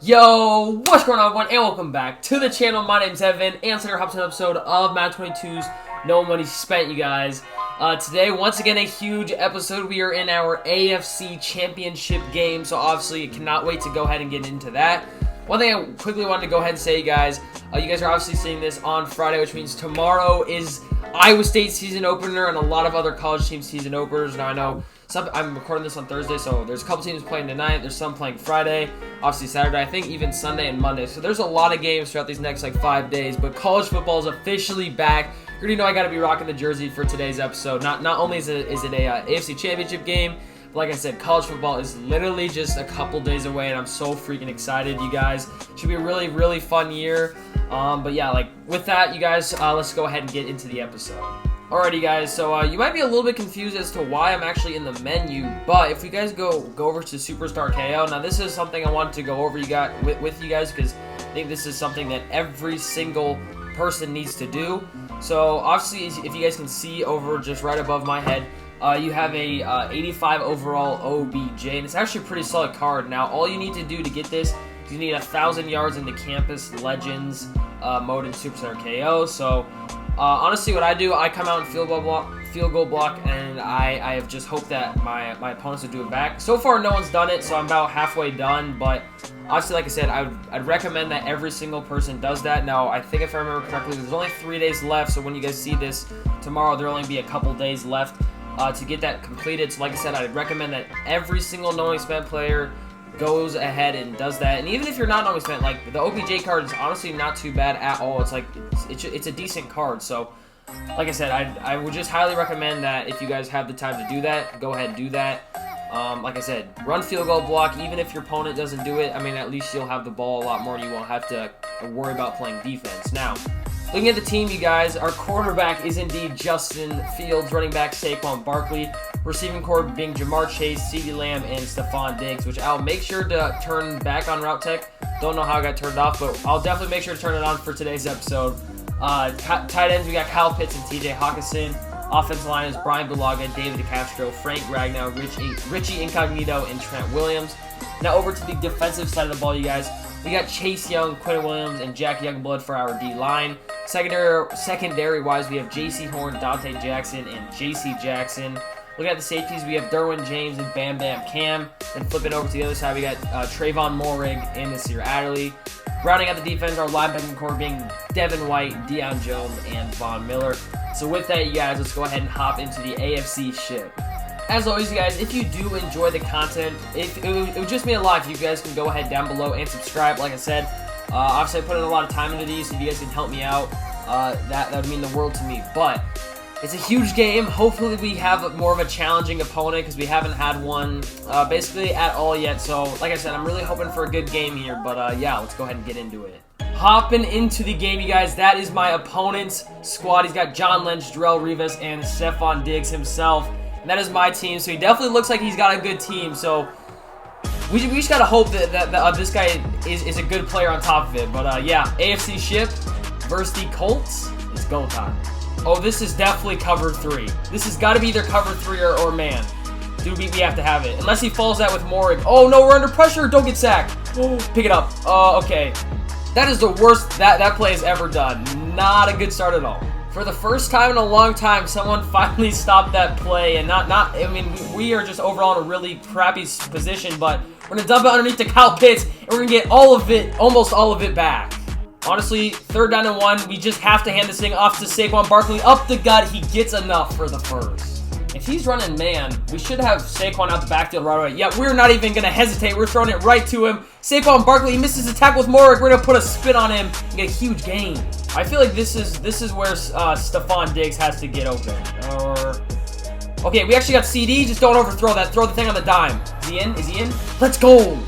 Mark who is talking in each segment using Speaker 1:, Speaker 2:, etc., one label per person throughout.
Speaker 1: Yo, what's going on, everyone, and welcome back to the channel. My name's Evan, and today we're hopping an episode of Madden 22's No Money Spent, you guys. Today, once again, a huge episode. We are in our AFC Championship game, so obviously, cannot wait to go ahead and get into that. One thing I quickly wanted to go ahead and say, you guys are obviously seeing this on Friday, which means tomorrow is Iowa State season opener and a lot of other college team season openers. Now, I know I'm recording this on Thursday, so there's a couple teams playing tonight. There's some playing Friday, obviously Saturday, I think even Sunday and Monday. So there's a lot of games throughout these next, 5 days. But college football is officially back. You already know I got to be rocking the jersey for today's episode. Not only is it a AFC Championship game, but like I said, college football is literally just a couple days away, and I'm so freaking excited, you guys. Should be a really, really fun year. But yeah, with that, you guys, let's go ahead and get into the episode. Alrighty, guys, so you might be a little bit confused as to why I'm actually in the menu, but if you guys go over to Superstar KO, now this is something I wanted to go over with you guys, because I think this is something that every single person needs to do. So obviously, if you guys can see over just right above my head, you have a 85 overall OBJ, and it's actually a pretty solid card. Now, all you need to do to get this is you need 1,000 yards in the Campus Legends mode in Superstar KO. So honestly, what I do, I come out and field goal block, and I have just hoped that my opponents would do it back. So far, no one's done it, so I'm about halfway done. But obviously, like I said, I'd recommend that every single person does that. Now, I think if I remember correctly, there's only 3 days left. So when you guys see this tomorrow, there'll only be a couple days left to get that completed. So like I said, I'd recommend that every single no spent player goes ahead and does that. And even if you're not spent, the OBJ card is honestly not too bad at all. It's a decent card. So like I said, I would just highly recommend that if you guys have the time to do that, go ahead and do that. Like I said, run field goal block. Even if your opponent doesn't do it, I mean, at least you'll have the ball a lot more, and you won't have to worry about playing defense. Now, looking at the team, you guys, our quarterback is indeed Justin Fields, running back Saquon Barkley, receiving core being Jamar Chase, CeeDee Lamb, and Stephon Diggs, which I'll make sure to turn back on Route Tech. Don't know how I got turned off, but I'll definitely make sure to turn it on for today's episode. Tight ends, we got Kyle Pitts and TJ Hawkinson. Offensive line is Brian Bulaga, David DeCastro, Frank Ragnow, Richie Incognito, and Trent Williams. Now over to the defensive side of the ball, you guys. We got Chase Young, Quinn Williams, and Jack Youngblood for our D-line. Secondary-wise, we have J.C. Horn, Dante Jackson, and J.C. Jackson. Looking at the safeties, we have Derwin James and Bam Bam Cam. Then flipping over to the other side, we got Trayvon Moehrig and Nasir Adderley. Rounding out the defense, our linebacking core being Devin White, Deion Jones, and Von Miller. So with that, you guys, let's go ahead and hop into the AFC ship. As always, you guys, if you do enjoy the content, it would just mean a lot if you guys can go ahead down below and subscribe. Like I said, obviously I put in a lot of time into these, so if you guys can help me out, that would mean the world to me. But it's a huge game. Hopefully we have more of a challenging opponent, because we haven't had one basically at all yet. So like I said, I'm really hoping for a good game here. But yeah, let's go ahead and get into it. Hopping into the game, you guys, that is my opponent's squad. He's got John Lynch, Darrelle Revis, and Stephon Diggs himself. And that is my team, so he definitely looks like he's got a good team. So we just gotta hope that this guy is a good player on top of it. But yeah, AFC ship versus the Colts. It's go time. Oh, this is definitely cover 3. This has got to be either cover 3 or man. Dude, we have to have it. Unless he falls out with Moehrig. Oh, no, we're under pressure. Don't get sacked. Oh, pick it up. Okay. That is the worst that play has ever done. Not a good start at all. For the first time in a long time, someone finally stopped that play. And I mean, we are just overall in a really crappy position. But we're going to dump it underneath to Kyle Pitts. And we're going to get almost all of it back. Honestly, 3rd down and 1, we just have to hand this thing off to Saquon Barkley. Up the gut, he gets enough for the first. If he's running man, we should have Saquon out the backfield right away. Yeah, we're not even going to hesitate. We're throwing it right to him. Saquon Barkley, he misses the tackle with Moehrig. We're going to put a spin on him and get a huge gain. I feel like this is where Stephon Diggs has to get open. Okay, we actually got CD. Just don't overthrow that. Throw the thing on the dime. Is he in? Is he in? Let's go.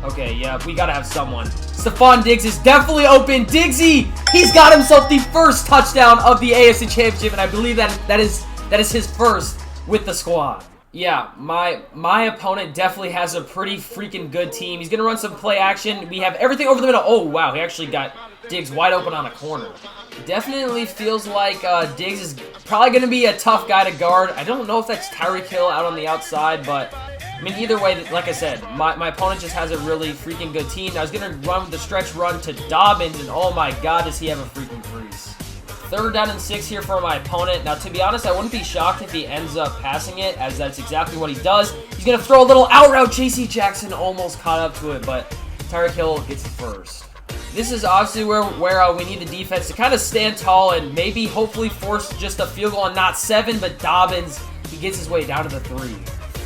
Speaker 1: Okay, yeah, we gotta have someone. Stephon Diggs is definitely open. Diggsy, he's got himself the first touchdown of the AFC Championship, and I believe that is his first with the squad. Yeah, my opponent definitely has a pretty freaking good team. He's gonna run some play action. We have everything over the middle. Oh wow, he actually got Diggs wide open on a corner. Definitely feels like Diggs is probably gonna be a tough guy to guard. I don't know if that's Tyreek Hill out on the outside, but I mean, either way, like I said, my opponent just has a really freaking good team. I was going to run with the stretch run to Dobbins, and oh my god, does he have a freaking freeze. 3rd down and 6 here for my opponent. Now, to be honest, I wouldn't be shocked if he ends up passing it, as that's exactly what he does. He's going to throw a little out route. J.C. Jackson almost caught up to it, but Tyreek Hill gets the first. This is obviously where we need the defense to kind of stand tall and maybe hopefully force just a field goal and not 7, but Dobbins, he gets his way down to the 3.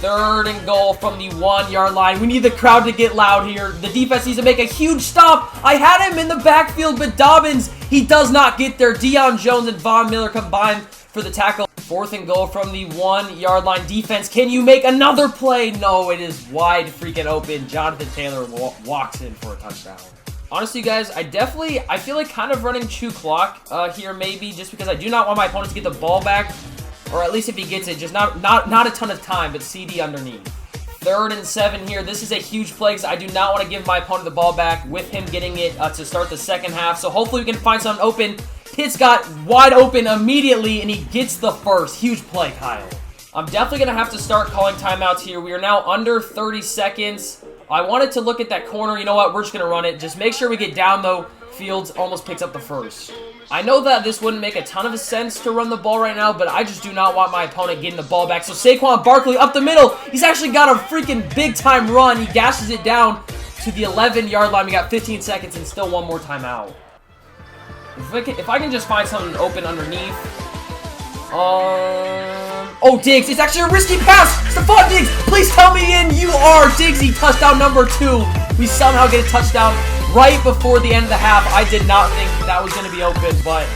Speaker 1: 3rd and goal from the 1-yard line. We need the crowd to get loud here. The defense needs to make a huge stop. I had him in the backfield, but Dobbins, he does not get there. Deion Jones and Von Miller combined for the tackle. 4th and goal from the 1-yard line. Defense, can you make another play? No, it is wide freaking open. Jonathan Taylor walks in for a touchdown. Honestly, guys, I feel like kind of running chew clock here maybe, just because I do not want my opponent to get the ball back, or at least if he gets it, just not a ton of time, but CD underneath. 3rd and 7 here. This is a huge play because I do not want to give my opponent the ball back with him getting it to start the second half, so hopefully we can find something open. Pitts got wide open immediately, and he gets the first. Huge play, Kyle. I'm definitely going to have to start calling timeouts here. We are now under 30 seconds. I wanted to look at that corner. You know what? We're just going to run it. Just make sure we get down, though. Fields almost picks up the first. I know that this wouldn't make a ton of sense to run the ball right now, but I just do not want my opponent getting the ball back. So Saquon Barkley up the middle. He's actually got a freaking big-time run. He gashes it down to the 11-yard line. We got 15 seconds and still one more timeout. If I can just find something open underneath. Oh, Diggs. It's actually a risky pass. Stephon Diggs, please tell me in. You are Diggsy. Touchdown number 2. We somehow get a touchdown right before the end of the half. I did not think that was going to be open, but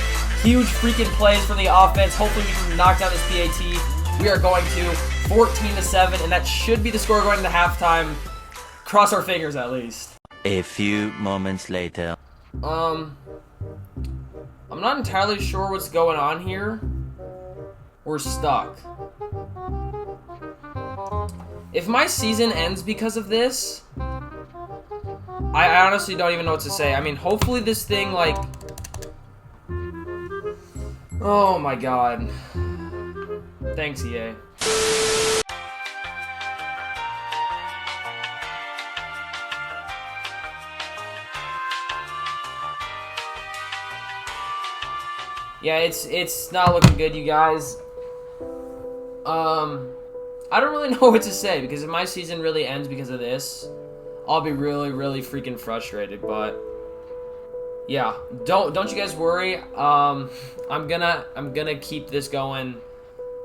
Speaker 1: huge freaking plays from the offense. Hopefully we can knock down this PAT. We are going to 14-7, and that should be the score going into halftime. Cross our fingers at least.
Speaker 2: A few moments later.
Speaker 1: I'm not entirely sure what's going on here. We're stuck. If my season ends because of this, I honestly don't even know what to say. I mean, hopefully this thing, like... Oh my god. Thanks, EA. Yeah, it's not looking good, you guys. I don't really know what to say, because if my season really ends because of this, I'll be really, really freaking frustrated, but yeah, don't you guys worry. I'm gonna keep this going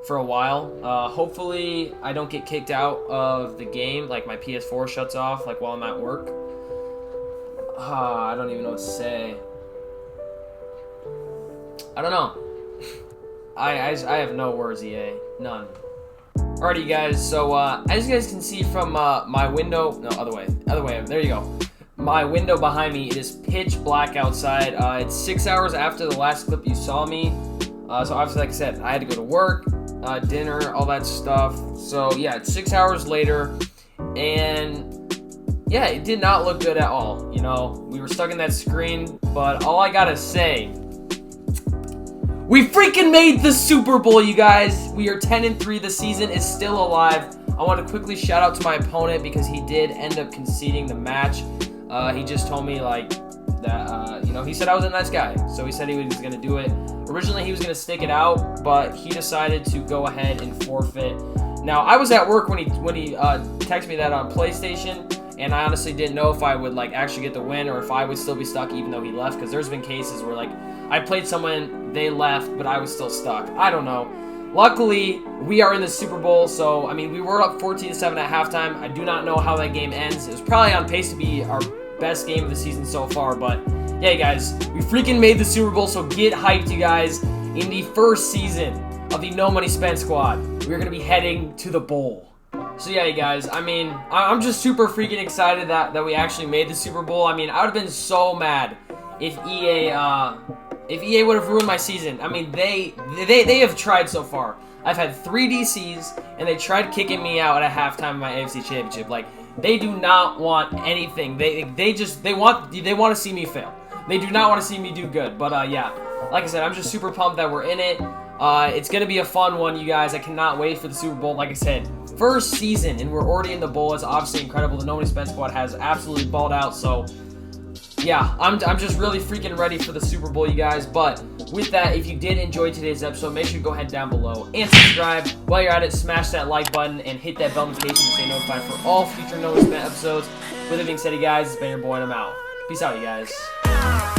Speaker 1: for a while. Hopefully I don't get kicked out of the game, like my PS4 shuts off like while I'm at work. I don't even know what to say. I don't know. I have no words, EA. None. Alrighty, you guys. So, as you guys can see from my window... No, other way. There you go. My window behind me, it is pitch black outside. It's 6 hours after the last clip you saw me. So, obviously, like I said, I had to go to work, dinner, all that stuff. So, yeah, it's 6 hours later. And, yeah, it did not look good at all. You know, we were stuck in that screen. But all I gotta say... We freaking made the Super Bowl, you guys. We are 10-3. The season is still alive. I want to quickly shout out to my opponent because he did end up conceding the match. He just told me, like, that, you know, he said I was a nice guy. So he said he was going to do it. Originally, he was going to stick it out, but he decided to go ahead and forfeit. Now, I was at work when he texted me that on PlayStation, and I honestly didn't know if I would, like, actually get the win or if I would still be stuck even though he left, because there's been cases where, like, I played someone, they left, but I was still stuck. I don't know. Luckily, we are in the Super Bowl, so, I mean, we were up 14-7 at halftime. I do not know how that game ends. It was probably on pace to be our best game of the season so far, but, yeah, guys, we freaking made the Super Bowl, so get hyped, you guys. In the first season of the No Money Spent squad, we're going to be heading to the bowl. So, yeah, you guys, I mean, I'm just super freaking excited that we actually made the Super Bowl. I mean, I would have been so mad if EA would have ruined my season. I mean, they have tried so far. I've had 3 DCs, and they tried kicking me out at halftime of my AFC Championship. Like, they do not want anything. They want to see me fail. They do not want to see me do good. But yeah, like I said, I'm just super pumped that we're in it. It's gonna be a fun one, you guys. I cannot wait for the Super Bowl. Like I said, first season, and we're already in the bowl. It's obviously incredible. The No Money Spent squad has absolutely balled out, so yeah, I'm just really freaking ready for the Super Bowl, you guys. But with that, if you did enjoy today's episode, make sure you go ahead down below and subscribe. While you're at it, smash that like button and hit that bell notification to stay notified for all future No Money Spent episodes. With that being said, you guys, it's been your boy, and I'm out. Peace out, you guys.